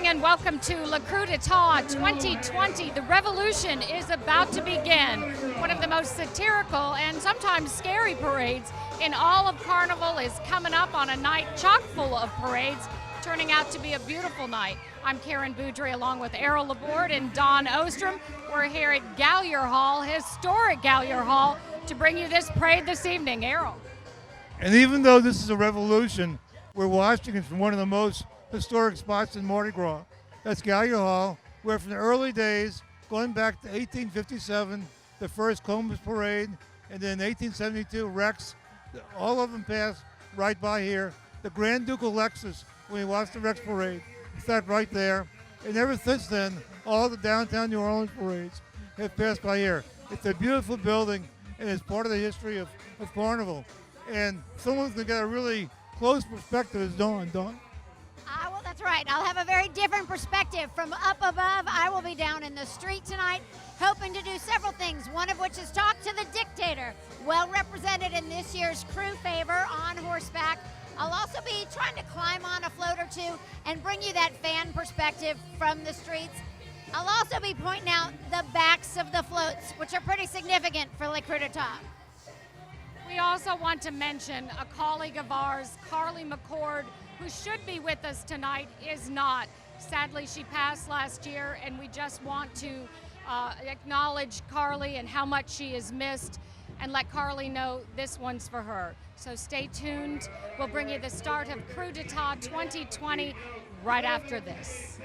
and welcome to Le Clydesdales 2020. The revolution is about to begin. One of the most satirical and sometimes scary parades in all of Carnival is coming up on a night chock full of parades, turning out to be a beautiful night. I'm Karen Boudry along with Errol Laborde and Don Ostrom. We're here at Gallier Hall, historic Gallier Hall, to bring you this parade this evening. Errol. And even though this is a revolution, we're watching it from one of the most historic spots in Mardi Gras. That's Gallier Hall, where from the early days, going back to 1857, the first Columbus Parade, and then 1872, Rex, all of them passed right by here. The Grand Ducal Lexus, when you watch the Rex Parade, sat right there. And ever since then, all the downtown New Orleans parades have passed by here. It's a beautiful building, and it's part of the history of Carnival. And someone's going to get a really close perspective is Dawn. Well, that's right. I'll have a very different perspective. From up above, I will be down in the street tonight, hoping to do several things, one of which is talk to the Dictator, well represented in this year's crew favor on horseback. I'll also be trying to climb on a float or two and bring you that fan perspective from the streets. I'll also be pointing out the backs of the floats, which are pretty significant for Le Clydesdales. We also want to mention a colleague of ours, Carly McCord, who should be with us tonight, is not. Sadly, she passed last year, and we just want to acknowledge Carly and how much she is missed, and let Carly know this one's for her. So stay tuned. We'll bring you the start of Clydesdales 2020 right after this.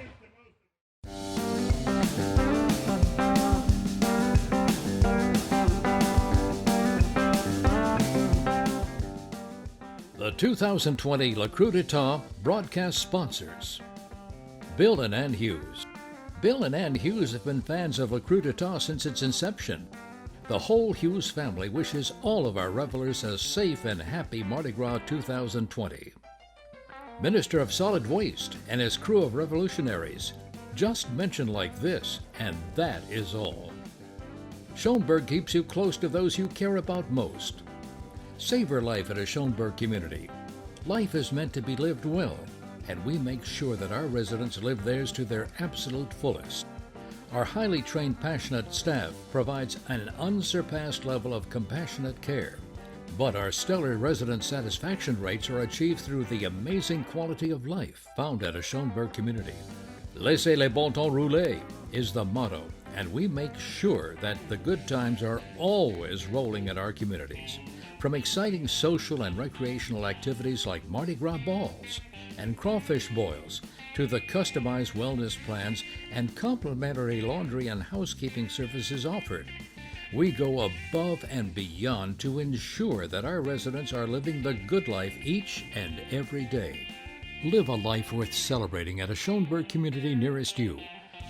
The 2020 Le Clydesdales broadcast sponsors: Bill and Ann Hughes. Bill and Ann Hughes have been fans of Le Clydesdales since its inception. The whole Hughes family wishes all of our revelers a safe and happy Mardi Gras 2020. Minister of Solid Waste and his crew of revolutionaries. Just mention like this, and that is all. Schoenberg keeps you close to those you care about most. Savor life at a Schoenberg community. Life is meant to be lived well, and we make sure that our residents live theirs to their absolute fullest. Our highly trained, passionate staff provides an unsurpassed level of compassionate care. But our stellar resident satisfaction rates are achieved through the amazing quality of life found at a Schoenberg community. Laissez les bon temps rouler is the motto, and we make sure that the good times are always rolling at our communities. From exciting social and recreational activities like Mardi Gras balls and crawfish boils, to the customized wellness plans and complimentary laundry and housekeeping services offered, we go above and beyond to ensure that our residents are living the good life each and every day. Live a life worth celebrating at a Schoenberg community nearest you.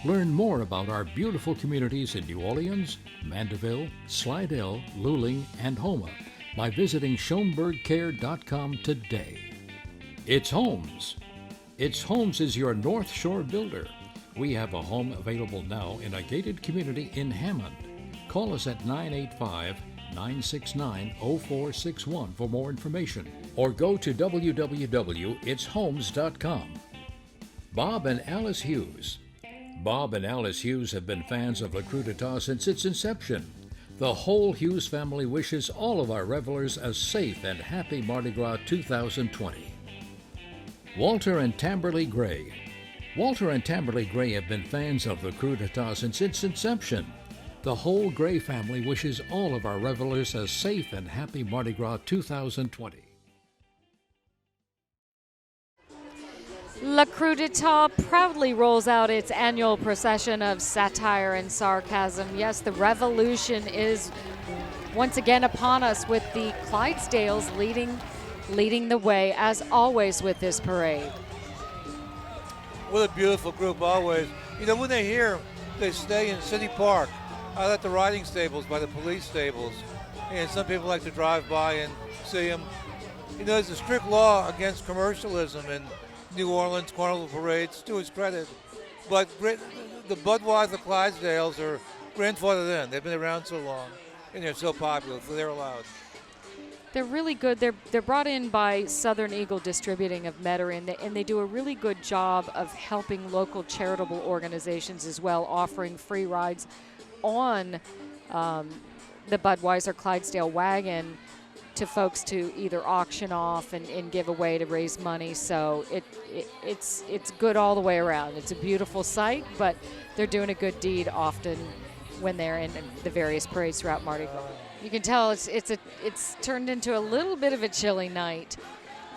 Learn more about our beautiful communities in New Orleans, Mandeville, Slidell, Luling, and Houma by visiting SchoenbergCare.com today. It's Homes. It's Homes is your North Shore builder. We have a home available now in a gated community in Hammond. Call us at 985-969-0461 for more information, or go to www.itshomes.com. Bob and Alice Hughes. Bob and Alice Hughes have been fans of Le Clydesdales since its inception. The whole Hughes family wishes all of our revelers a safe and happy Mardi Gras 2020. Walter and Tamberly Gray. Walter and Tamberly Gray have been fans of Le Clydesdales since its inception. The whole Gray family wishes all of our revelers a safe and happy Mardi Gras 2020. Le Clydesdales proudly rolls out its annual procession of satire and sarcasm. Yes, the revolution is once again upon us, with the Clydesdales leading the way, as always, with this parade. What a beautiful group, always. You know, when they're here, they stay in City Park, out at the riding stables by the police stables. And some people like to drive by and see them. You know, there's a strict law against commercialism in New Orleans Carnival parades, to his credit. But the Budweiser Clydesdales are grandfathered in. They've been around so long, and they're so popular, so they're allowed. They're really good. They're brought in by Southern Eagle Distributing of Metairie, and they do a really good job of helping local charitable organizations as well, offering free rides on the Budweiser Clydesdale Wagon to folks to either auction off and give away to raise money. So it's good all the way around. It's a beautiful sight, but they're doing a good deed often when they're in the various parades throughout Mardi Gras. You can tell it's turned into a little bit of a chilly night,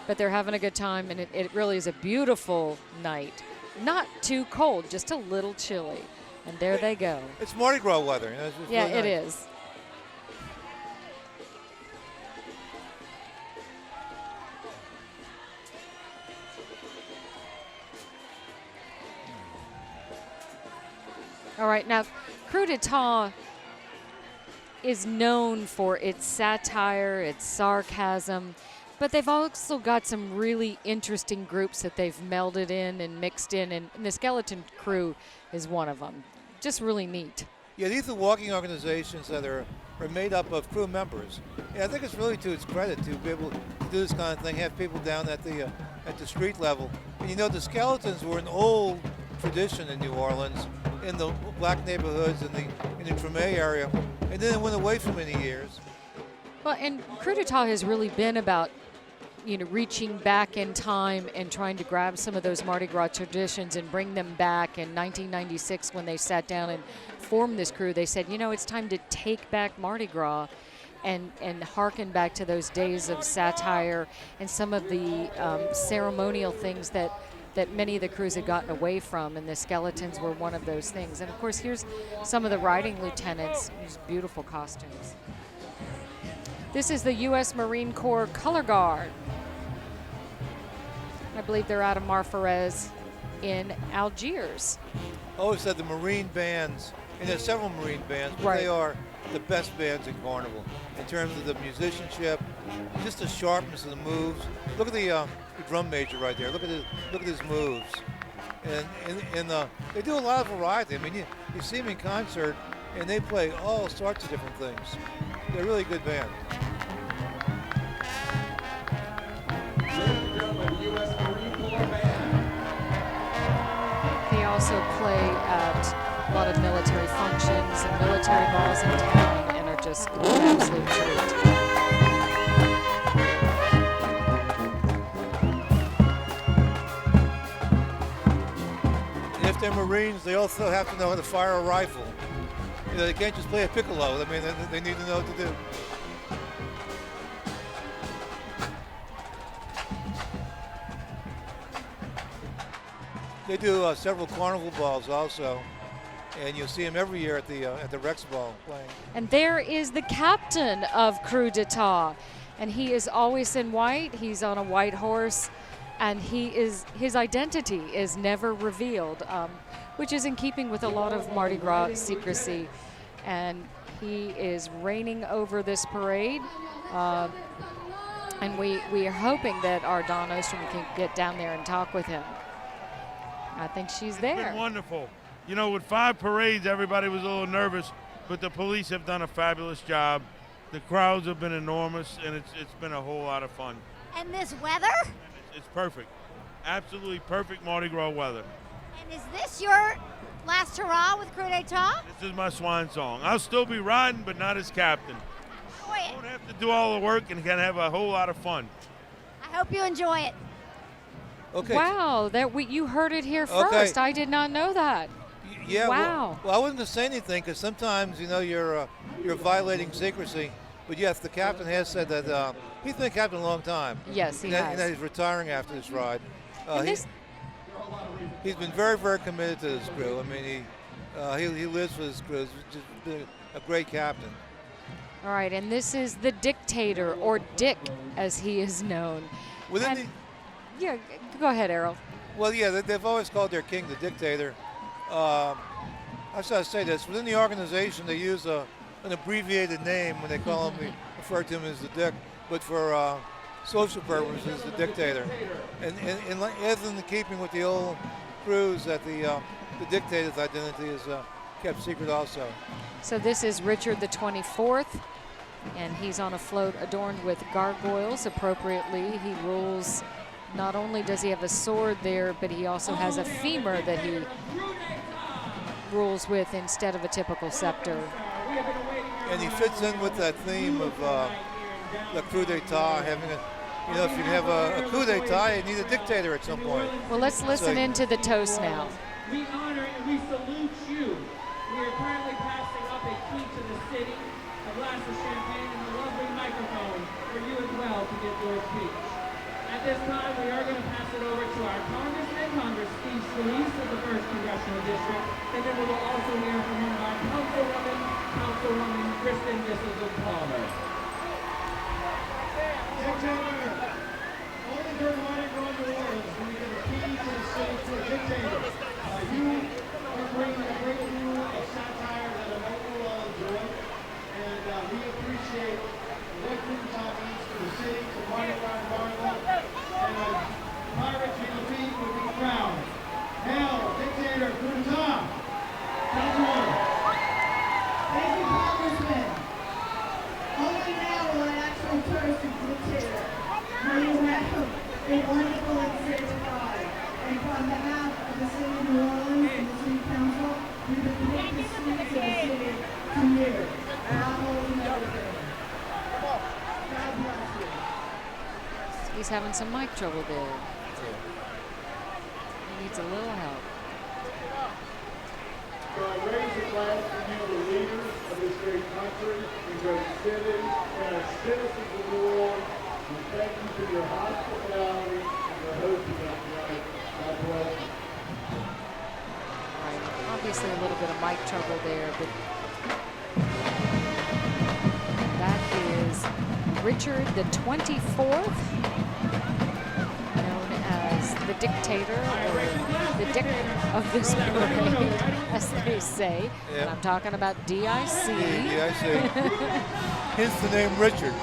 but they're having a good time, and it really is a beautiful night. Not too cold, just a little chilly. And there they go. It's Mardi Gras weather. You know, it's yeah, really it nice. is. All right, now, Coup d'etat is known for its satire, its sarcasm, but they've also got some really interesting groups that they've melded in and mixed in, and the Skeleton Crew is one of them. Just really neat. Yeah, these are walking organizations that are made up of crew members. And I think it's really to its credit to be able to do this kind of thing, have people down at the street level. And you know, the Skeletons were an old tradition in New Orleans, in the black neighborhoods in the Treme area, and then it went away for many years. Well, and Coup d'etat has really been about, reaching back in time and trying to grab some of those Mardi Gras traditions and bring them back. In 1996, when they sat down and formed this crew, they said, it's time to take back Mardi Gras and hearken back to those days of satire and some of the ceremonial things that many of the crews had gotten away from, and the Skeletons were one of those things. And of course, here's some of the riding lieutenants, these beautiful costumes. This is the U.S. Marine Corps Color Guard. I believe they're out of Marfarez in Algiers. I always said the Marine bands, and there's several Marine bands, but Right. they are the best bands in Carnival in terms of the musicianship, just the sharpness of the moves. Look at the drum major right there. Look at his moves, and they do a lot of variety. I mean, you see them in concert, and they play all sorts of different things. They're a really good band. They also play at a lot of military functions and military balls in town, and are just an absolute treat. If they're Marines, they also have to know how to fire a rifle. They can't just play a piccolo. I mean, they need to know what to do. They do several carnival balls also, and you'll see them every year at the Rex Ball playing. And there is the captain of Coup d'etat, and he is always in white. He's on a white horse, and his identity is never revealed, which is in keeping with a lot of Mardi Gras secrecy. And he is reigning over this parade, and we are hoping that our Dawn Ostrom can get down there and talk with him. I think she's there. It's been wonderful. With 5 parades, everybody was a little nervous, but the police have done a fabulous job. The crowds have been enormous, and it's been a whole lot of fun. And this weather? It's perfect. Absolutely perfect Mardi Gras weather. And is this your last hurrah with Coup d'etat? This is my swan song. I'll still be riding, but not as captain. Boy, I won't have to do all the work and can have a whole lot of fun. I hope you enjoy it. Okay. Wow, you heard it here Okay. first. I did not know that. Yeah. Wow. Well, I wasn't going to say anything because sometimes you're violating secrecy. But yes, the captain has said that he's been a captain a long time. Yes, he and has. that he's retiring after this ride. And He's been very, very committed to this crew. I mean, he lives for this crew. He's just been a great captain. All right, and this is the Dictator, or Dick, as he is known. Yeah, go ahead, Errol. Well, yeah, they've always called their king the Dictator. I should say this. Within the organization, they use an abbreviated name when they call him, refer to him as the Dick. But for social purposes, the Dictator. And as in the keeping with the old crews, that the Dictator's identity is kept secret also. So this is Richard the 24th, And he's on a float adorned with gargoyles appropriately. He rules, not only does he have a sword there, but he also has a femur that he rules with instead of a typical scepter. And he fits in with that theme of the coup d'etat, having a, you know, if you have a coup d'etat, you need a dictator at some point. Well, let's listen into the toast now. We honor and we salute you. We are currently passing up a key to the city, a glass of champagne, and a lovely microphone for you as well to give your speech. At this time, we are going to pass it over to our Congressman in Congress, Steve Scalise of the 1st Congressional District, and then we will also hear from one of our Councilwoman Kristen Palmer. Dictator! Only during Mardi Gras New Orleans do we give a key to the city to a dictator. You are bringing you a satire that a local will enjoy, and we appreciate what you means to the city, to Mardi Gras Carnival, and pirates in the feet would be proud. Hail, Dictator, coup d'etat! Councilwoman. Thank you, Congressman. Only now will I actually toast a dictator. May you have a wonderful and safe ride. And on behalf of the City of New Orleans and the City Council, we dedicate the streets of the city to you. Bravo and everything. God bless you. He's having some mic trouble there. He needs a little help. So I raise a glass for you, the leaders of this great country, and great city, and as citizens of New Orleans. We thank you for your hospitality and your hosting us tonight. God bless you. Right. Obviously a little bit of mic trouble there, but that is Richard the 24th, known as the Dictator, or the Dick of this parade, as they say. Yep. And I'm talking about DIC. DIC. Hence the name Richard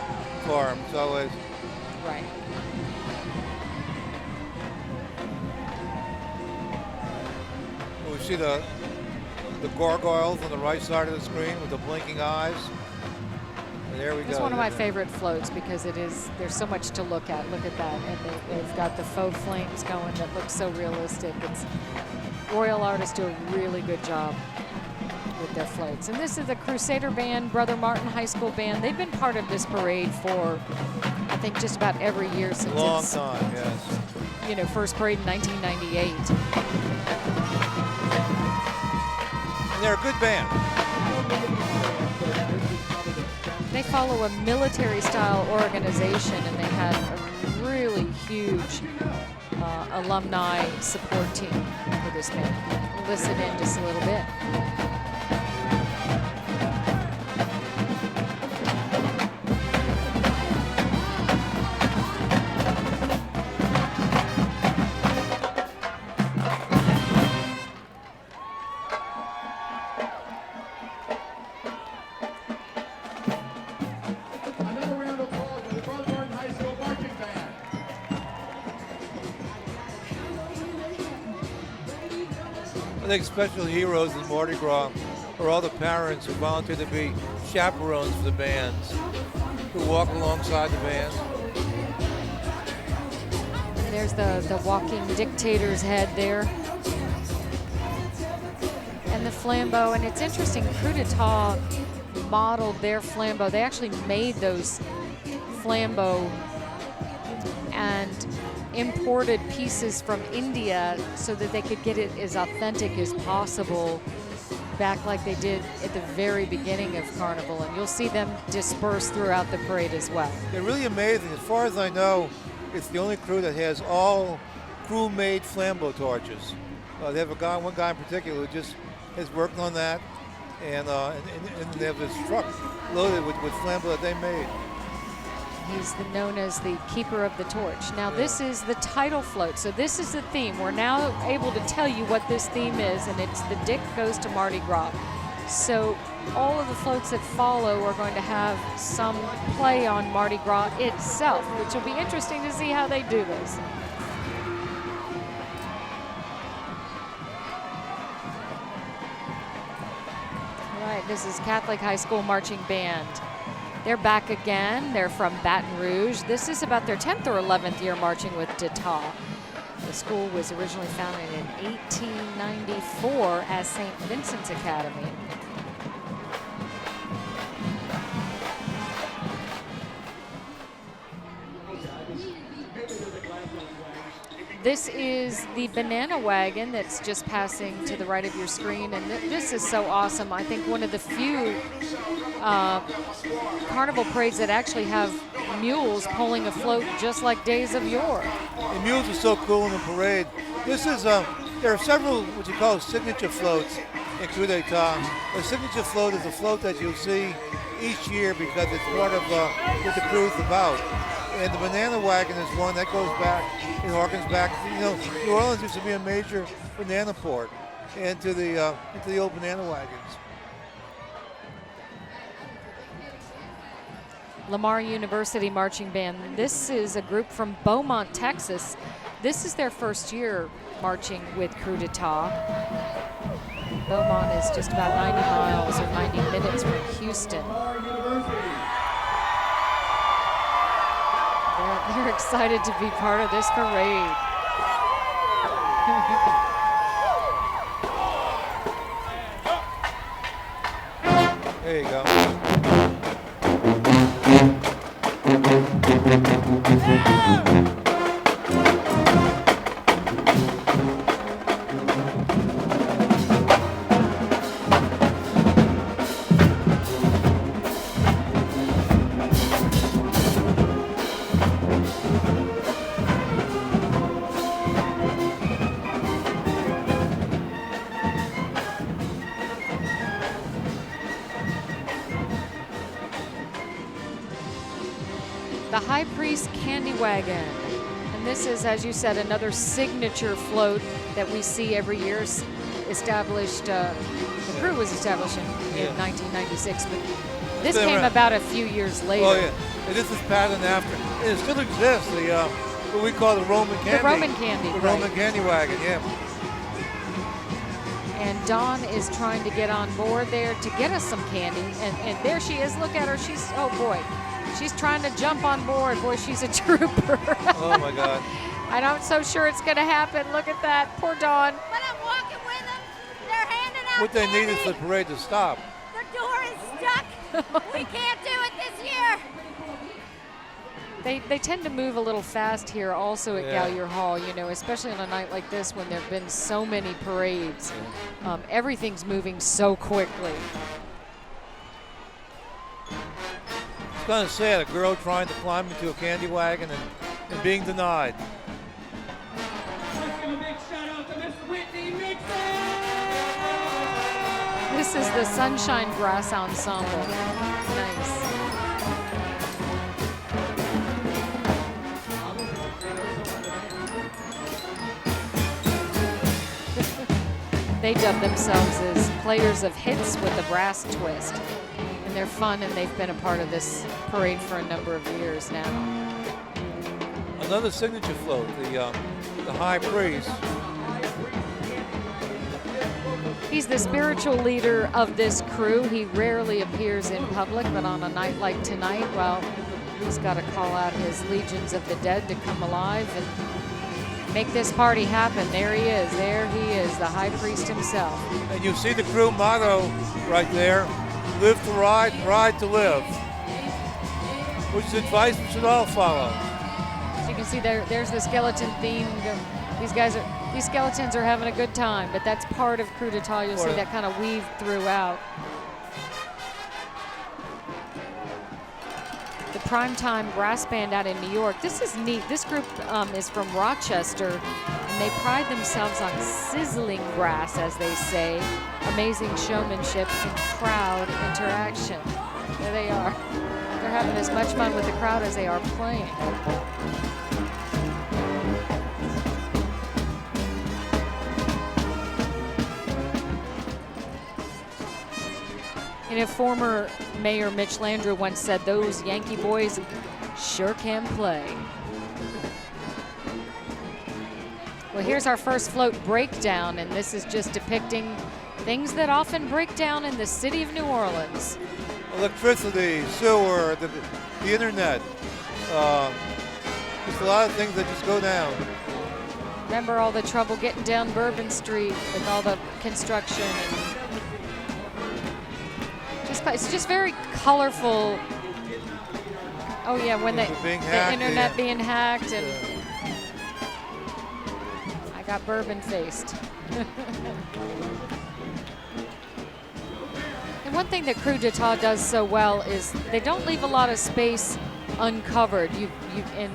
for him. It's always. Right. We see the gargoyles on the right side of the screen with the blinking eyes. And there we go. It's one of my favorite floats because there's so much to look at. Look at that. And they've got the faux flames going that look so realistic. Royal artists do a really good job with their floats. And this is the Crusader Band, Brother Martin High School Band. They've been part of this parade for, I think, just about every year since long time, yes. You know, first parade in 1998. And they're a good band. They follow a military-style organization, and they had a really huge alumni support team for this band. We'll listen in just a little bit. I think special heroes in Mardi Gras are all the parents who volunteer to be chaperones for the bands, who walk alongside the bands. There's the walking dictator's head there. And the flambeau, and it's interesting, Coup d'etat modeled their flambeau. They actually made those flambeau and imported pieces from India so that they could get it as authentic as possible, back like they did at the very beginning of Carnival. And you'll see them dispersed throughout the parade as well. They're really amazing. As far as I know, it's the only crew that has all crew-made flambeau torches. They have one guy in particular who just has worked on that, and they have this truck loaded with flambeau that they made. He's known as the keeper of the torch. Now this is the title float, so this is the theme. We're now able to tell you what this theme is, and it's the Dick Goes to Mardi Gras. So all of the floats that follow are going to have some play on Mardi Gras itself, which will be interesting to see how they do this. All right, this is Catholic High School Marching Band. They're back again. They're from Baton Rouge. This is about their 10th or 11th year marching with Dictator. The school was originally founded in 1894 as St. Vincent's Academy. This is the banana wagon that's just passing to the right of your screen, and this is so awesome. I think one of the few carnival parades that actually have mules pulling a float just like days of yore. The mules are so cool in the parade. This is, there are several what you call signature floats in Coup d'etat. A signature float is a float that you'll see each year because it's part of what the cruise is about. And the banana wagon is one that goes back, it harkens back. You know, New Orleans used to be a major banana port, into the old banana wagons. Lamar University Marching Band. This is a group from Beaumont, Texas. This is their first year marching with Coup d'etat. Beaumont is just about 90 miles or 90 minutes from Houston. They're excited to be part of this parade. There you go. The High Priest Candy Wagon. And this is, as you said, another signature float that we see every year. Established, the crew was established in 1996, but this came about a few years later. Oh yeah, and this is patterned after. And it still exists, what we call the Roman candy. The Roman candy, The right. Roman candy wagon, yeah. And Dawn is trying to get on board there to get us some candy. And there she is, look at her, she's, oh boy. She's trying to jump on board. Boy, she's a trooper. Oh my God. I'm not so sure it's gonna happen. Look at that, poor Dawn. But I'm walking with them. They're handing out What they candy. need is for the parade to stop. The door is stuck. We can't do it this year. They tend to move a little fast here also at Yeah. Gallier Hall, you know, especially on a night like this when there have been so many parades. Everything's moving so quickly. It's kind of sad, a girl trying to climb into a candy wagon and being denied. Let's give a big shout out to Miss Whitney Nixon. This is the Sunshine Brass Ensemble. Nice. They dub themselves as players of hits with a brass twist. And they're fun, and they've been a part of this parade for a number of years now. Another signature float, the High Priest. He's the spiritual leader of this crew. He rarely appears in public, but on a night like tonight, well, he's got to call out his legions of the dead to come alive and make this party happen. There he is, the High Priest himself. And you see the crew motto right there, live to ride, ride to live, which is advice we should all follow. As you can see there's the skeleton theme. These skeletons are having a good time, but that's part of Coup d'etat. You'll see that kind of weaved throughout. The Primetime Brass Band out in New York. This is neat. This group is from Rochester, and they pride themselves on sizzling brass, as they say. Amazing showmanship and crowd interaction. There they are. They're having as much fun with the crowd as they are playing. You know, former Mayor Mitch Landrieu once said, those Yankee boys sure can play. Well, here's our first float breakdown, and this is just depicting things that often break down in the city of New Orleans. electricity, sewer, the internet. Just a lot of things that just go down. Remember all the trouble getting down Bourbon Street with all the construction and it's just very colorful. Oh yeah, when the internet being hacked and I got bourbon faced. And one thing that Krewe d'Etat does so well is they don't leave a lot of space uncovered. And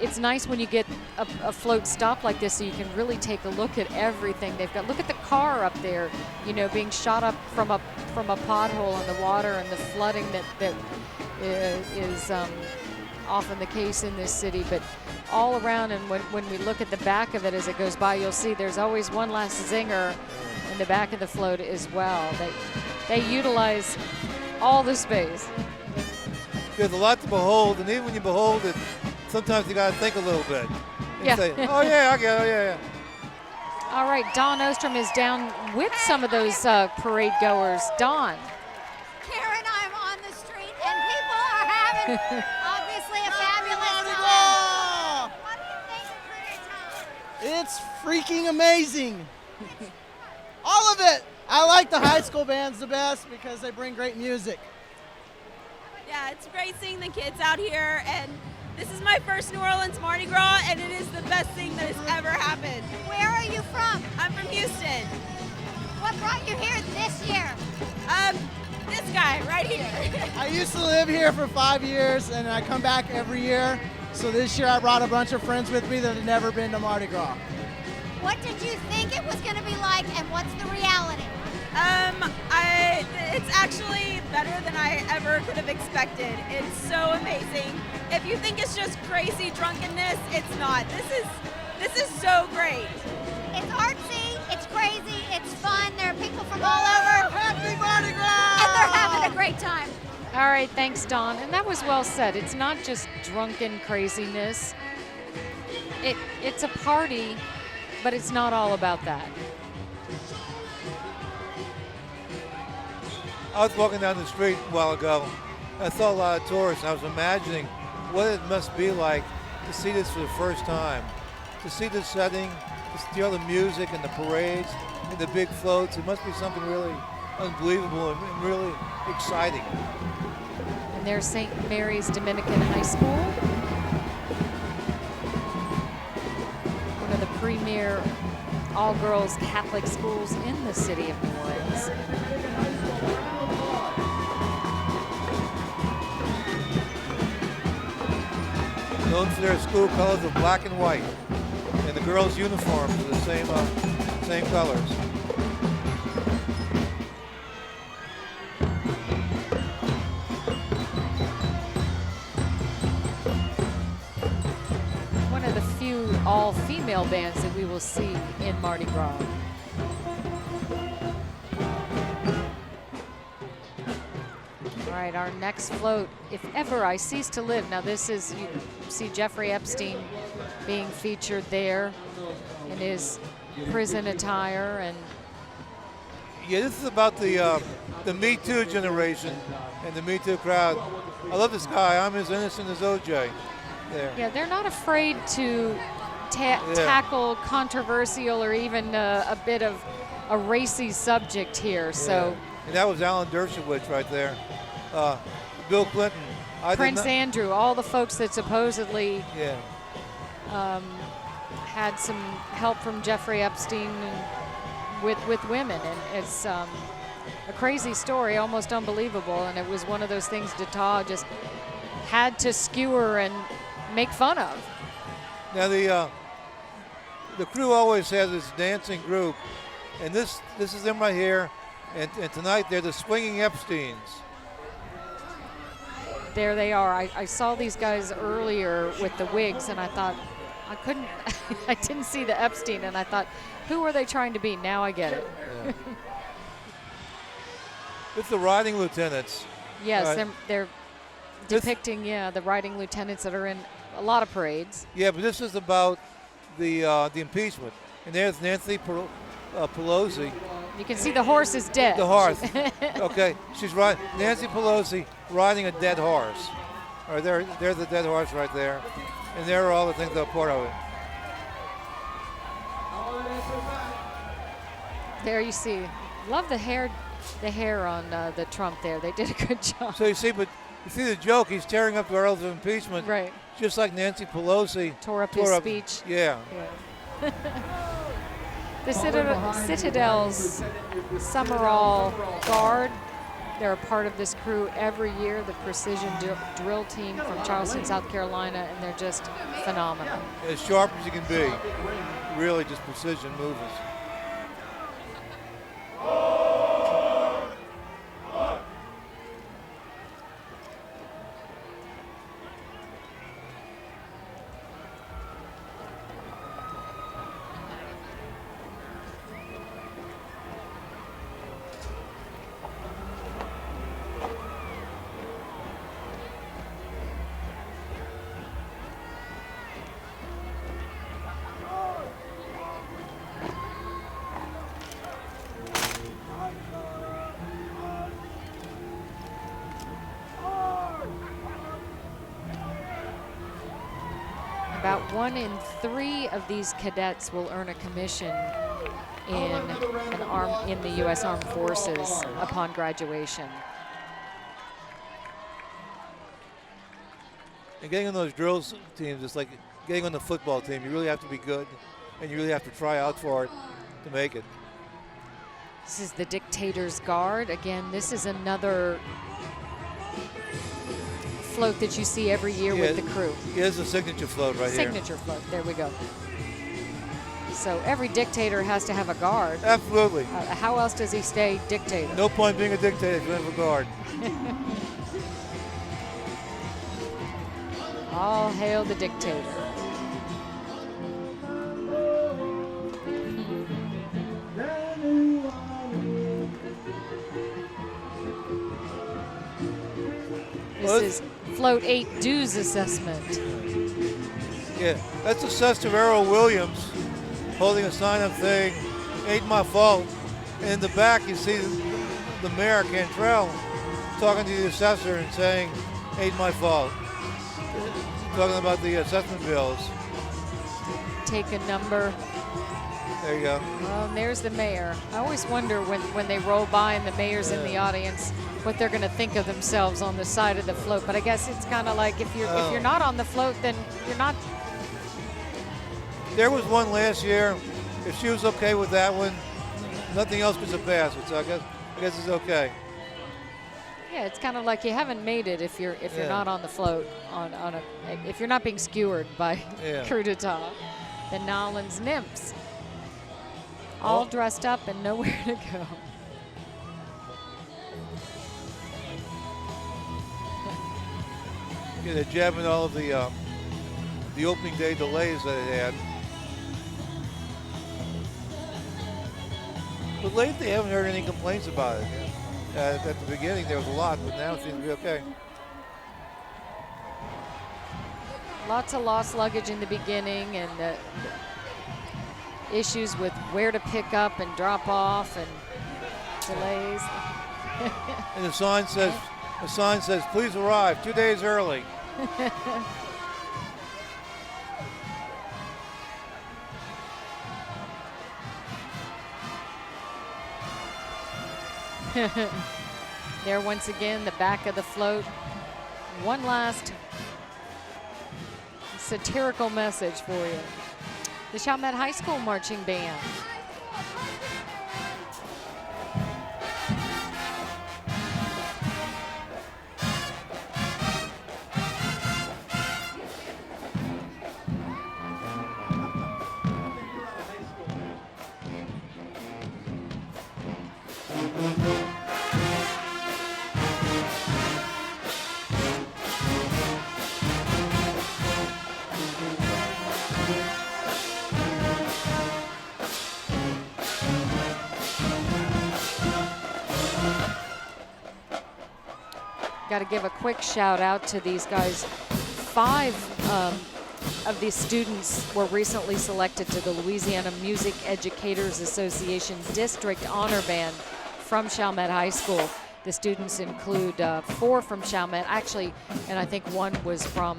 it's nice when you get a float stop like this so you can really take a look at everything they've got. Look at the car up there, you know, being shot up from a pothole in the water and the flooding that is often the case in this city. But all around, and when we look at the back of it as it goes by, you'll see there's always one last zinger in the back of the float as well. They utilize all the space. There's a lot to behold, and even when you behold it, sometimes you got to think a little bit. And say, oh yeah, I get it, yeah. All right, Dawn Ostrom is down with some of those parade goers. Dawn. Karen, I'm on the street, and people are having, obviously, a fabulous time. What do you think of Krewe d'Etat? It's freaking amazing. All of it. I like the high school bands the best because they bring great music. Yeah, it's great seeing the kids out here, and this is my first New Orleans Mardi Gras, and it is the best thing that has ever happened. Where are you from? I'm from Houston. What brought you here this year? This guy right here. I used to live here for 5 years, and I come back every year. So this year I brought a bunch of friends with me that had never been to Mardi Gras. What did you think it was going to be like, and what's the reality? It's actually better than I ever could have expected. It's so amazing. If you think it's just crazy drunkenness, it's not. This is so great. It's artsy, it's crazy, it's fun. There are people from all over. Happy Mardi Gras! And they're having a great time. All right, thanks, Dawn. And that was well said. It's not just drunken craziness. It's a party, but it's not all about that. I was walking down the street a while ago. I saw a lot of tourists, and I was imagining what it must be like to see this for the first time. To see the setting, to hear the music and the parades and the big floats. It must be something really unbelievable and really exciting. And there's St. Mary's Dominican High School. One of the premier all-girls Catholic schools in the city of New Orleans. Known for their school colors of black and white, and the girls' uniforms are the same colors. One of the few all-female bands that we will see in Mardi Gras. All right, our next float, If Ever I Cease to Live. Now this is, you see Jeffrey Epstein being featured there in his prison attire. And yeah, this is about the Me Too generation and the Me Too crowd. I love this guy. I'm as innocent as OJ. There. Yeah, they're not afraid to tackle controversial or even a bit of a racy subject here. So, and that was Alan Dershowitz right there. Bill Clinton. Prince Andrew, all the folks that supposedly had some help from Jeffrey Epstein with women. And it's a crazy story, almost unbelievable. And it was one of those things d'Etat just had to skewer and make fun of. Now the Krewe always has this dancing group, and this is them right here, and tonight they're the Swingin Epsteins. There they are. I saw these guys earlier with the wigs, and I thought I didn't see the Epstein, and I thought, who are they trying to be? Now I get it. Yeah. It's the riding lieutenants. Yes, they're depicting the riding lieutenants that are in a lot of parades. Yeah, but this is about the impeachment. And there's Nancy Pelosi You can see the horse is dead. The horse. Okay, she's riding. Nancy Pelosi riding a dead horse. All right, there's the dead horse right there, and there are all the things that are part of it. There you see. Love the hair on the Trump there. They did a good job. So you see the joke. He's tearing up the articles of impeachment, right? Just like Nancy Pelosi tore up his speech. Yeah. The Citadel's Summerall Guard, they're a part of this crew every year, the precision drill team from Charleston, South Carolina, and they're just phenomenal. As sharp as you can be. Really just precision movements. About 1 in 3 of these cadets will earn a commission in the U.S. Armed Forces upon graduation. And getting on those drills teams is like getting on the football team. You really have to be good, and you really have to try out for it to make it. This is the Dictator's Guard. Again, this is another float that you see every year with the crew. Here's a signature float right here. Signature float, there we go. So every dictator has to have a guard. Absolutely. How else does he stay dictator? No point being a dictator if you don't have a guard. All hail the dictator. This is Float 8 dues assessment. Yeah, that's assessor Errol Williams holding a sign up saying, "Ain't my fault." And in the back, you see the mayor, Cantrell, talking to the assessor and saying, "Ain't my fault." Talking about the assessment bills. Take a number. There you go. Well, and there's the mayor. I always wonder when they roll by and the mayor's in the audience, what they're going to think of themselves on the side of the float. But I guess it's kind of like if you're not on the float, then you're not. There was one last year. If she was okay with that one, nothing else could surpass it. So I guess it's okay. Yeah, it's kind of like you haven't made it if you're not on the float if you're not being skewered by coup d'etat. The Nawlins Nymphs, all dressed up and nowhere to go. Yeah, they're jabbing all of the opening day delays that it had. But lately, I haven't heard any complaints about it. At the beginning, there was a lot, but now it seems to be okay. Lots of lost luggage in the beginning and issues with where to pick up and drop off and delays. And the sign says, "Please arrive 2 days early." There once again, the back of the float. One last satirical message for you. The Chalmette High School Marching Band. Got to give a quick shout out to these guys. 5 of these students were recently selected to the Louisiana Music Educators Association District Honor Band from Chalmette High School. The students include 4 from Chalmette, actually, and I think 1 was from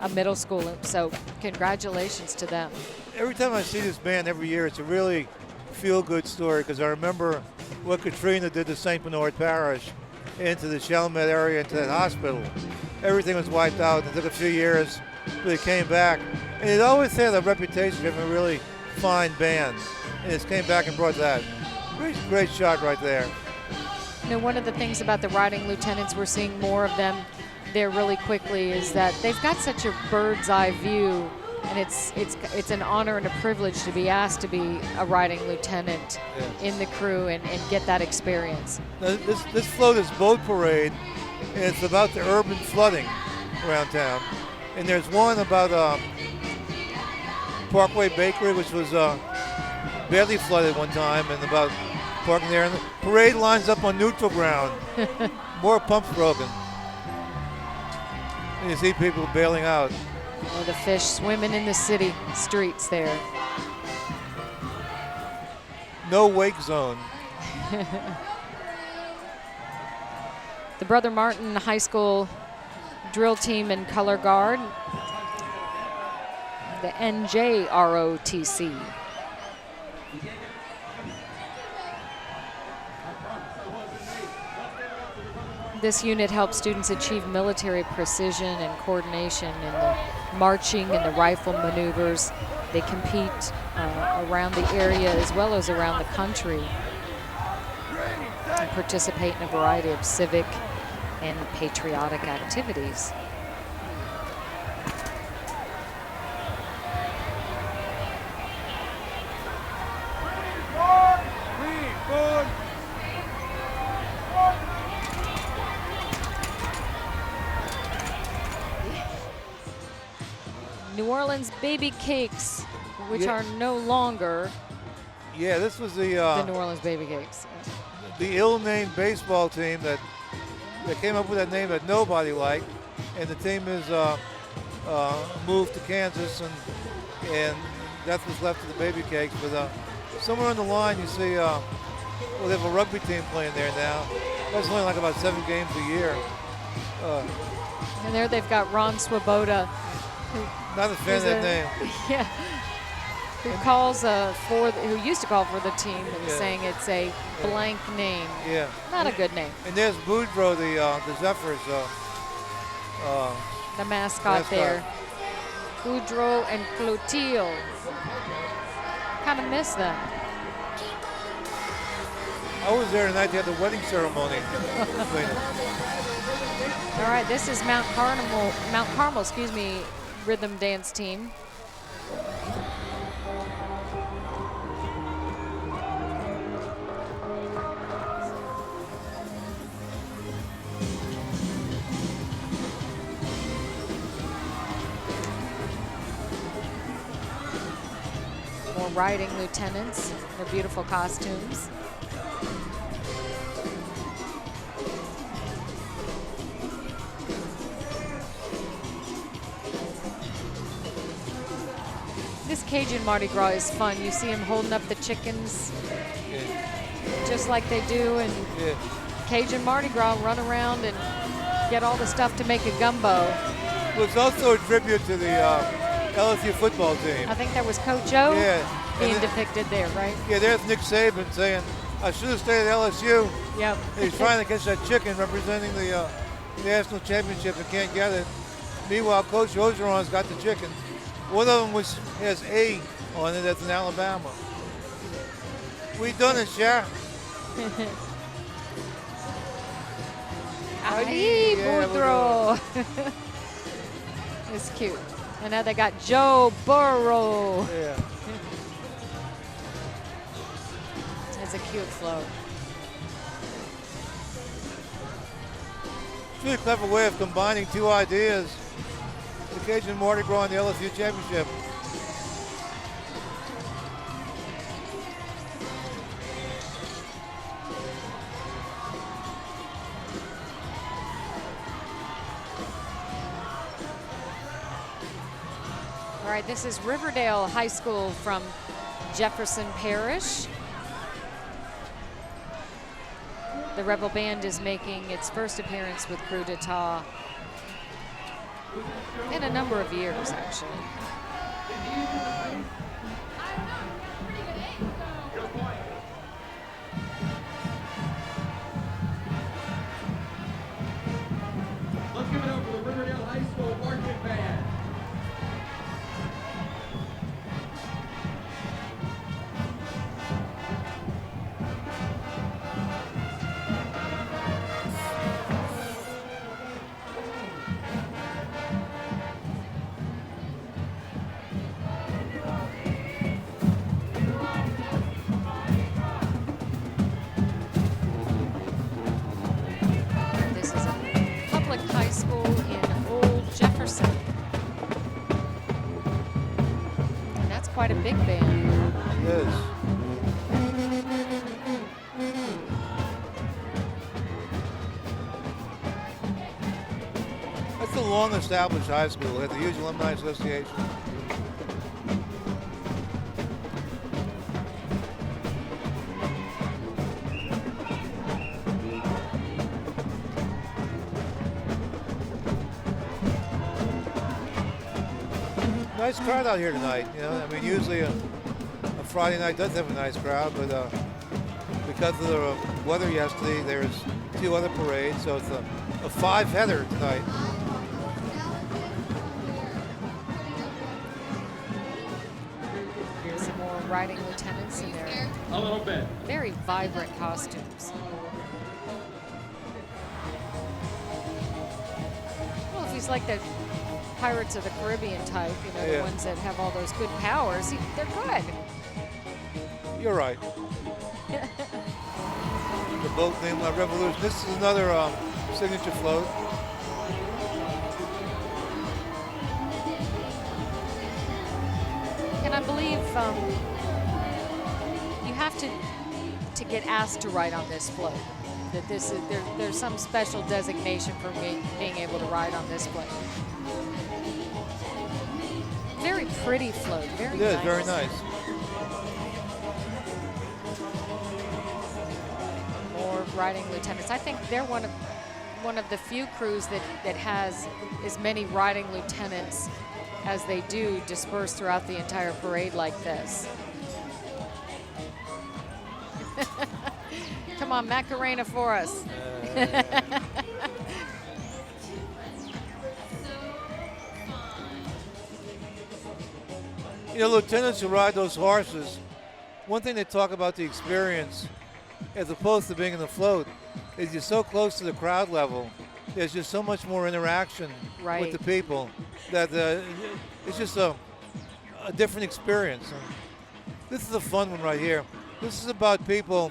a middle school, so congratulations to them. Every time I see this band every year, it's a really feel-good story, because I remember what Katrina did to St. Bernard Parish, into the Chalmette area, into that hospital. Everything was wiped out. It took a few years, but it came back. And it always had a reputation of having a really fine band. And it came back and brought that. Great shot right there. You know, one of the things about the riding lieutenants, we're seeing more of them there really quickly, is that they've got such a bird's eye view, and it's an honor and a privilege to be asked to be a riding lieutenant in the crew and get that experience. Now, this float is Boat Parade, and it's about the urban flooding around town. And there's one about Parkway Bakery, which was badly flooded one time, and about parking there. And the parade lines up on neutral ground. More pumps broken. And you see people bailing out. Oh, the fish swimming in the city streets there. No wake zone. The Brother Martin High School drill team and color guard, the NJROTC. This unit helps students achieve military precision and coordination in the marching and the rifle maneuvers. They compete around the area as well as around the country and participate in a variety of civic and patriotic activities. New Orleans baby cakes, which are no longer this was the New Orleans baby cakes. The ill-named baseball team that came up with that name that nobody liked, and the team is moved to Kansas, and that's what's left of the baby cakes. But somewhere on the line, you see, well, they have a rugby team playing there now. That's only like about 7 games a year. And there they've got Ron Swoboda. Not a fan of that name. Yeah. Who used to call for the team and saying it's a blank name. Yeah. Not a good name. And there's Boudreaux, the Zephyrs. The mascot there. Boudreaux and Clotilde. Kind of miss them. I was there tonight. They had the wedding ceremony. All right, this is Mount Carmel, rhythm dance team. More riding lieutenants, their beautiful costumes. This Cajun Mardi Gras is fun. You see them holding up the chickens just like they do in Cajun Mardi Gras, run around and get all the stuff to make a gumbo. Well, it's also a tribute to the LSU football team. I think that was Coach O being depicted there, right? Yeah, there's Nick Saban saying, I should have stayed at LSU. Yep. He's trying to catch that chicken representing the national championship and can't get it. Meanwhile, Coach Ogeron's got the chicken. One of them has A on it. That's in Alabama. We done it, Sheriff. Aye, Boudreaux. It's cute. And now they got Joe Burrow. Yeah. It's a cute float. It's a really clever way of combining 2 ideas. The Cajun Mardi Gras and the LSU championship. right, this is Riverdale High School from Jefferson Parish. The Rebel Band is making its first appearance with Coup d'etat in a number of years, actually. Let's give it up for the Riverdale High School Marching Band. This is a public high school in Old Jefferson. And that's quite a big band. It is. That's a long-established high school. They have the huge alumni association. Nice crowd out here tonight. You know, I mean, usually a Friday night does have a nice crowd, but because of the weather yesterday, there's 2 other parades, so it's a 5-header tonight. Some more riding lieutenants in their A little bit. very vibrant costumes. Well, if he's like the Pirates of the Caribbean type, you know, Yeah. the ones that have all those good powers, they're good. You're right. The boat named Revolution. This is another signature float. And I believe you have to get asked to ride on this float. That this is there's some special designation for being able to ride on this float. Very pretty float. Very It is nice. very nice. More riding lieutenants. I think they're one of the few crews that has as many riding lieutenants as they do dispersed throughout the entire parade like this. Come on, Macarena for us. You know, lieutenants who ride those horses, one thing they talk about the experience, as opposed to being in the float, is you're so close to the crowd level. There's just so much more interaction Right. with the people that it's just a different experience. And this is a fun one right here. This is about people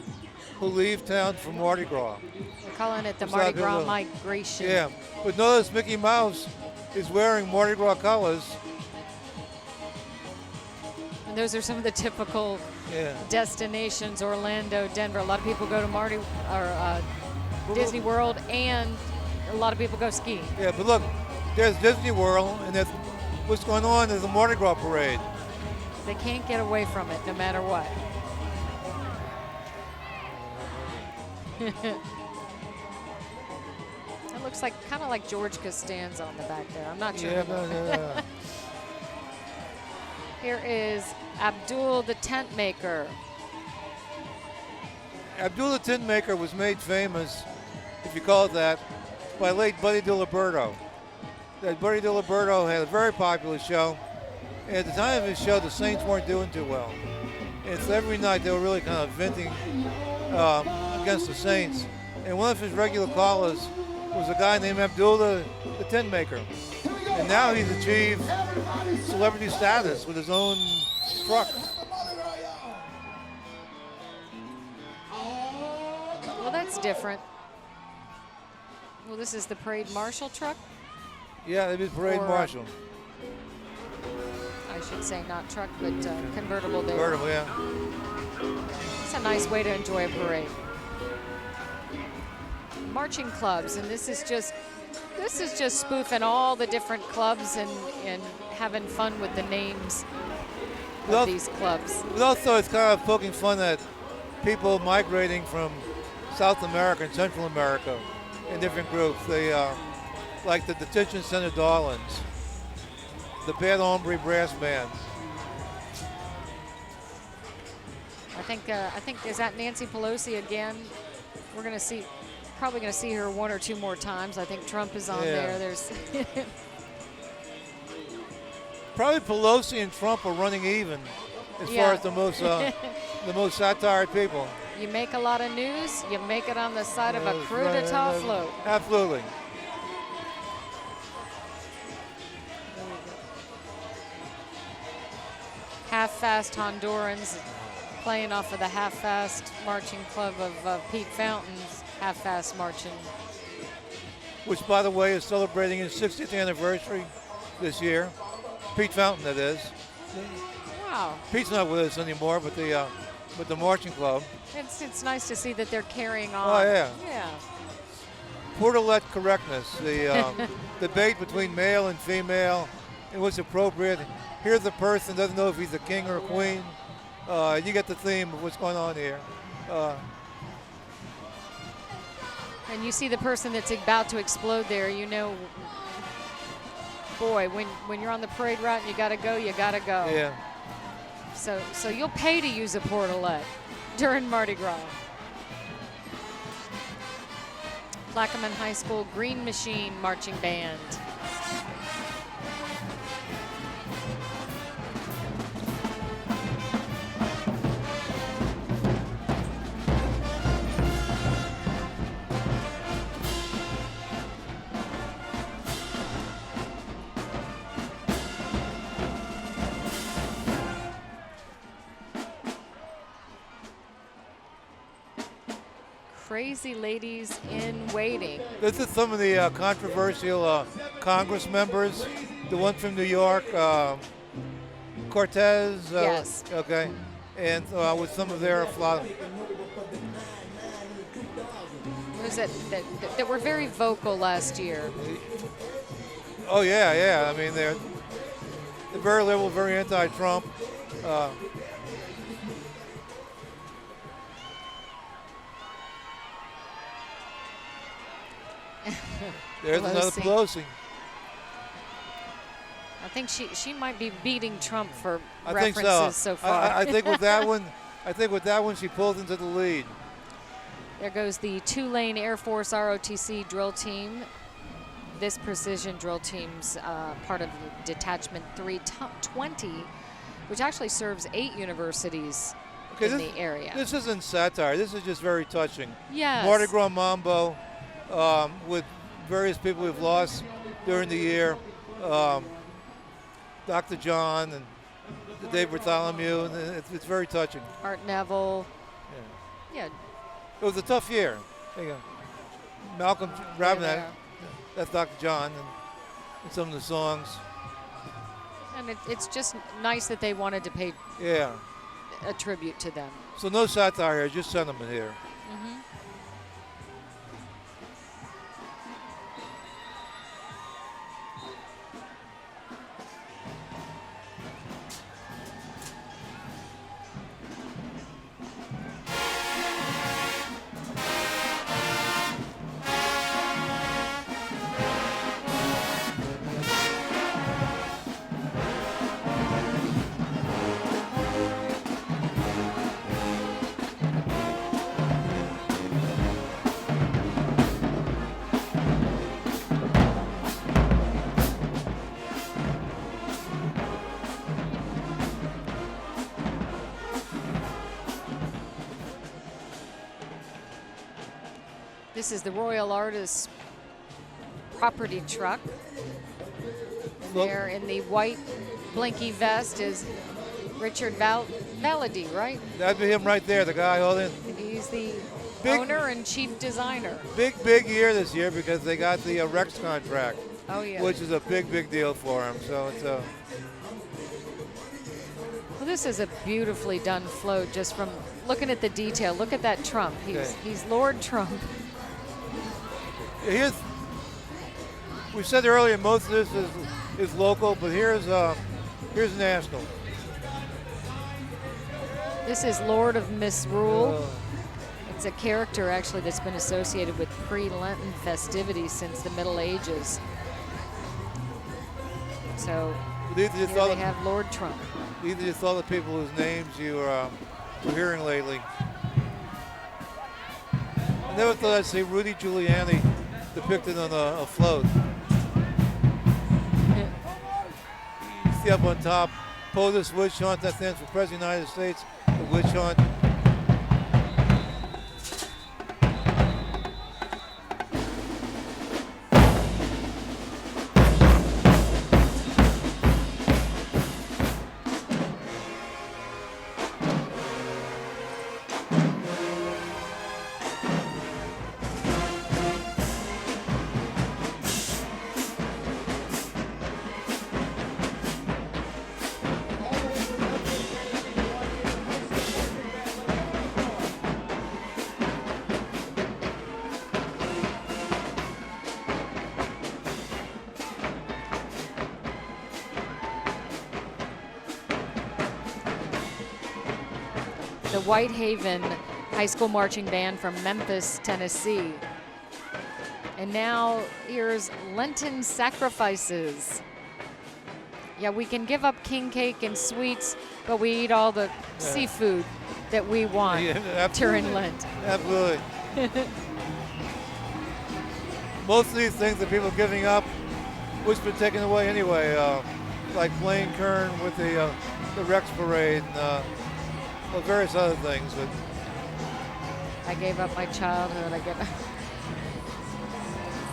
who leave town for Mardi Gras. We're calling it the It's Mardi like a Gras little- migration. Yeah, but notice Mickey Mouse is wearing Mardi Gras colors. And those are some of the typical Yeah. destinations: Orlando, Denver. A lot of people go to Mardi or Disney World, and a lot of people go skiing. Yeah, but look, there's Disney World, and there's what's going on is the Mardi Gras parade. They can't get away from it, no matter what. It looks like kind of like George Costanza on the back there. I'm not sure. Yeah, no. Here is Abdul the tent maker. Abdul the Tin Maker was made famous, if you call it that, by late Buddy DiLiberto. That Buddy DiLiberto had a very popular show, and at the time of his show, the Saints weren't doing too well. And so every night they were really kind of venting against the Saints. And one of his regular callers was a guy named Abdul the Tin Maker. And now he's achieved celebrity status with his own truck. Well, that's different. Well, this is the parade marshal truck. Yeah, they did parade Or, marshal. I should say not truck, but convertible there. Convertible, yeah. It's a nice way to enjoy a parade. Marching clubs, and this This is just spoofing all the different clubs and having fun with the names of these clubs. But also, it's kind of poking fun at people migrating from South America and Central America in different groups. They like the detention center Dawlins, the Bad Hombre Brass Band. I think is that Nancy Pelosi again? We're probably gonna see her one or two more times. I think Trump is on there. There's probably Pelosi and Trump are running even as far as the most satired people. You make a lot of news, you make it on the side of a coup d'etat float. Absolutely. Half-fast Hondurans playing off of the half-fast marching club of Pete Fountain's half-fast marching. Which, by the way, is celebrating his 60th anniversary this year. Pete Fountain, that is. Wow. Pete's not with us anymore, but the marching club. It's nice to see that they're carrying on. Oh, yeah. Yeah. Portalette correctness, the debate between male and female, and what's appropriate. Here the person doesn't know if he's a king or a queen. You get the theme of what's going on here. And you see the person that's about to explode there, you know, boy, when you're on the parade route and you gotta go, you gotta go. Yeah. So you'll pay to use a portalette during Mardi Gras. Plaquemine High School Green Machine Marching Band. Crazy Ladies in Waiting. This is some of the controversial Congress members. The one from New York, Cortez. Yes. Okay. And with some of their Was it that were very vocal last year? Oh yeah. I mean, they're very liberal, very anti-Trump. There's another Pelosi. I think she might be beating Trump for I references think so far. I think with that one, she pulled into the lead. There goes the Tulane Air Force ROTC drill team. This precision drill team's part of Detachment 320, which actually serves 8 universities in the area. This isn't satire. This is just very touching. Yes. Mardi Gras Mambo with various people we've lost during the year. Dr. John and Dave Bartholomew, and it's very touching. Art Neville. Yeah. It was a tough year. There you go. Malcolm Ravenat, that's Dr. John, and some of the songs. And it's just nice that they wanted to pay a tribute to them. So no satire, just sentiment here. Mm-hmm. This is the Royal Artists property truck. There in the white blinky vest is Richard Valady, right? That'd be him right there, the guy holding. He's the owner and chief designer. Big year this year because they got the Rex contract. Oh, yeah. Which is a big deal for him. So it's a. Well, this is a beautifully done float just from looking at the detail. Look at that Trump. He's Lord Trump. we said earlier most of this is local, but here's national. This is Lord of Misrule. It's a character actually that's been associated with pre-Lenten festivities since the Middle Ages. So here they have Lord Trump. Either you saw the people whose names you were hearing lately. I never thought I'd see Rudy Giuliani depicted on a float. You see up on top, POTUS Witch Hunt, that stands for President of the United States, the Witch Hunt. The Whitehaven High School Marching Band from Memphis, Tennessee. And now here's Lenten Sacrifices. Yeah, we can give up king cake and sweets, but we eat all the seafood that we want during Lent. Absolutely. Most of these things that people are giving up, which have been taken away anyway, like playing Kern with the Rex Parade and well, various other things. But I gave up my childhood. I gave up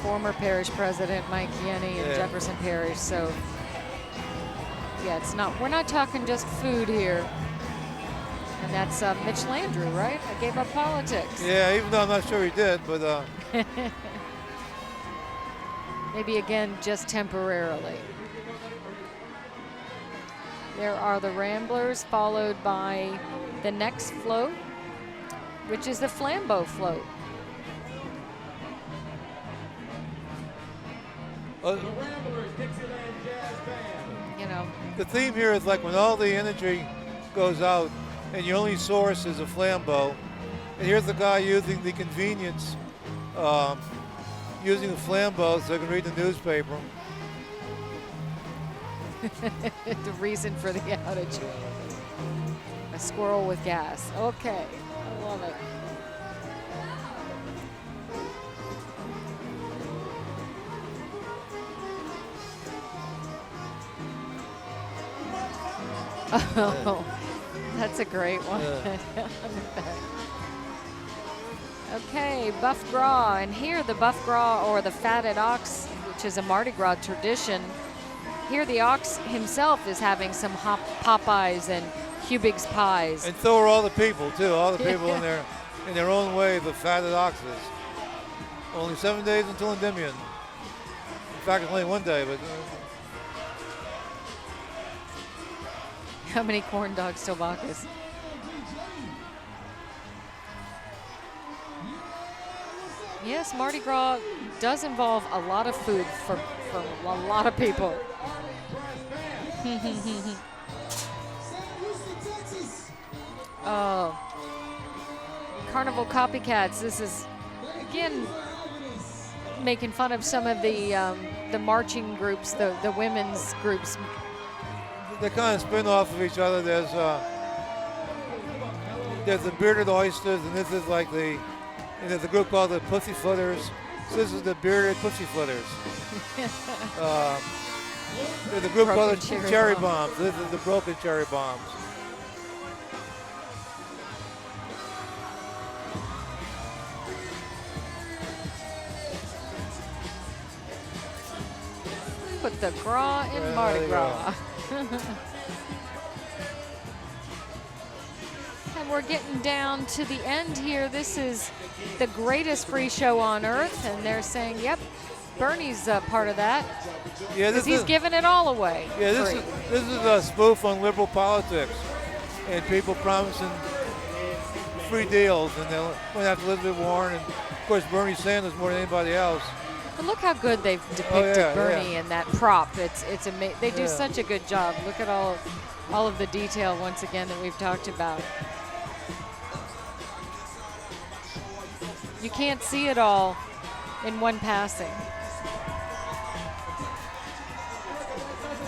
former parish president Mike Yenny in Jefferson Parish. So yeah, it's not. We're not talking just food here. And that's Mitch Landrieu, right? I gave up politics. Yeah, even though I'm not sure he did, but maybe again just temporarily. There are the Ramblers, followed by the next float, which is the Flambeau float. You know, the theme here is like when all the energy goes out and your only source is a flambeau, and here's the guy using the convenience, using the flambeau so they can read the newspaper. The reason for the outage. A squirrel with gas. Okay, I love it. Oh, that's a great one. Okay, Buff Gras, and here the Buff Gras, or the fatted ox, which is a Mardi Gras tradition. Here the ox himself is having some Popeyes and Hubig's pies. And so are all the people too. All the people in their own way, the fatted oxes. Only 7 days until Endymion. In fact, it's only 1 day, but. How many corn dogs to Bacchus? Yes, Mardi Gras does involve a lot of food for a lot of people. Oh, Carnival Copycats. This is again making fun of some of the marching groups, the women's groups. They kind of spin off of each other. There's the Bearded Oysters, and this is like and there's a group called the Pussy Footers. So this is the Bearded Pussy Footers. There's a group called the Cherry Bombs. This is the Broken Cherry Bombs. Put the Gras in Mardi Gras. And we're getting down to the end here. This is the greatest free show on earth, and they're saying, yep, Bernie's part of that. Yeah, he's giving it all away. Yeah, this is a spoof on liberal politics and people promising free deals, and they went after Elizabeth Warren and of course Bernie Sanders more than anybody else. But look how good they've depicted Bernie yeah. in that prop. It's amazing. They do Yeah. such a good job. Look at all of the detail once again that we've talked about. You can't see it all in one passing.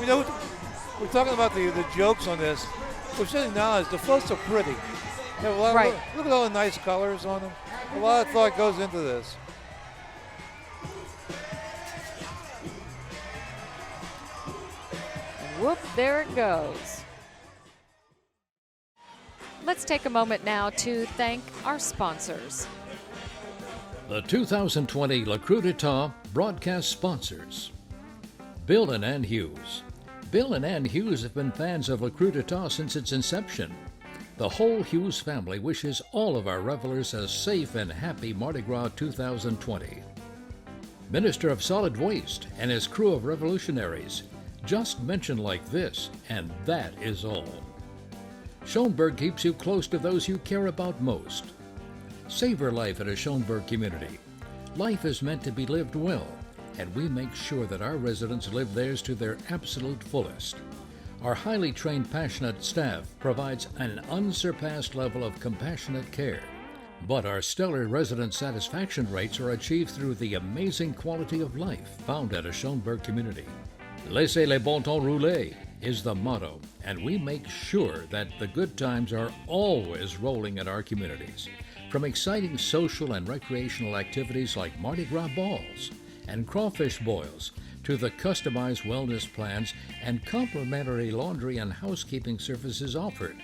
You know, we're talking about the jokes on this. We're sitting now, the floats are pretty. They have a lot Right. look at all the nice colors on them. A lot of thought goes into this. And whoop, there it goes. Let's take a moment now to thank our sponsors. The 2020 Le Coup d'Etat broadcast sponsors. Bill and Ann Hughes. Bill and Ann Hughes have been fans of Le Coup d'Etat since its inception. The whole Hughes family wishes all of our revelers a safe and happy Mardi Gras 2020. Minister of Solid Waste and his crew of revolutionaries. Just mention like this, and that is all. Schoenberg keeps you close to those you care about most. Savor life at a Schoenberg community. Life is meant to be lived well, and we make sure that our residents live theirs to their absolute fullest. Our highly trained, passionate staff provides an unsurpassed level of compassionate care. But our stellar resident satisfaction rates are achieved through the amazing quality of life found at a Schoenberg community. Laissez les bon temps rouler is the motto, and we make sure that the good times are always rolling at our communities. From exciting social and recreational activities like Mardi Gras balls and crawfish boils to the customized wellness plans and complimentary laundry and housekeeping services offered,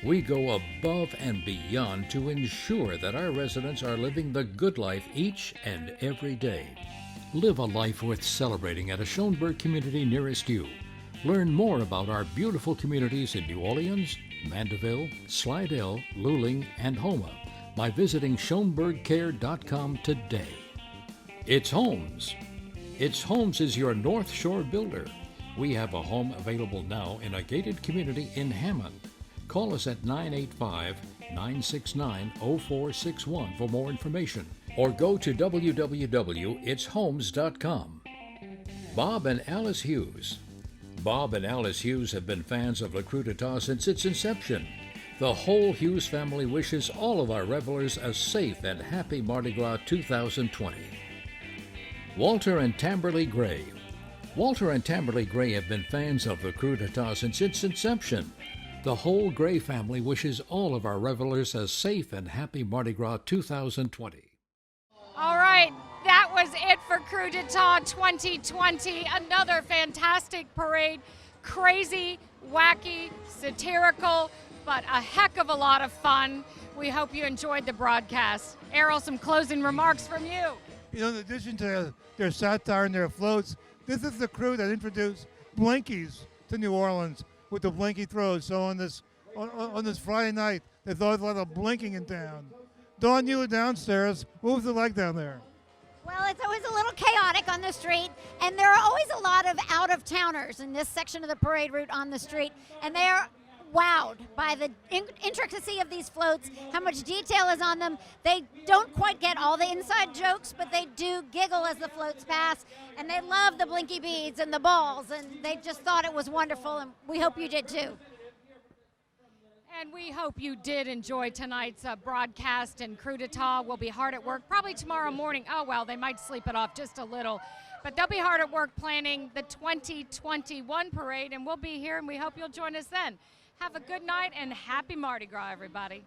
we go above and beyond to ensure that our residents are living the good life each and every day. Live a life worth celebrating at a Schoenberg community nearest you. Learn more about our beautiful communities in New Orleans, Mandeville, Slidell, Luling, and Houma by visiting SchoenbergCare.com today. It's Homes. It's Homes is your North Shore builder. We have a home available now in a gated community in Hammond. Call us at 985-969-0461 for more information, or go to www.itshomes.com. Bob and Alice Hughes. Bob and Alice Hughes have been fans of Le Coup d'Etat since its inception. The whole Hughes family wishes all of our revelers a safe and happy Mardi Gras 2020. Walter and Tamberly Gray. Walter and Tamberly Gray have been fans of Le Coup d'Etat since its inception. The whole Gray family wishes all of our revelers a safe and happy Mardi Gras 2020. All right, that was it for Coup d'Etat 2020. Another fantastic parade. Crazy, wacky, satirical, but a heck of a lot of fun. We hope you enjoyed the broadcast. Errol, some closing remarks from you. You know, in addition to their satire and their floats, this is the crew that introduced Blinkies to New Orleans with the Blinky throws. So on this Friday night, there's always a lot of blinking in town. Dawn, you were downstairs. What was it like down there? Well, it's always a little chaotic on the street, and there are always a lot of out-of-towners in this section of the parade route on the street, and they are wowed by the intricacy of these floats, how much detail is on them. They don't quite get all the inside jokes, but they do giggle as the floats pass, and they love the blinky beads and the balls, and they just thought it was wonderful, and we hope you did too. And we hope you did enjoy tonight's broadcast, and Coup d'Etat will be hard at work probably tomorrow morning. Oh, well, they might sleep it off just a little. But they'll be hard at work planning the 2021 parade, and we'll be here, and we hope you'll join us then. Have a good night, and happy Mardi Gras, everybody.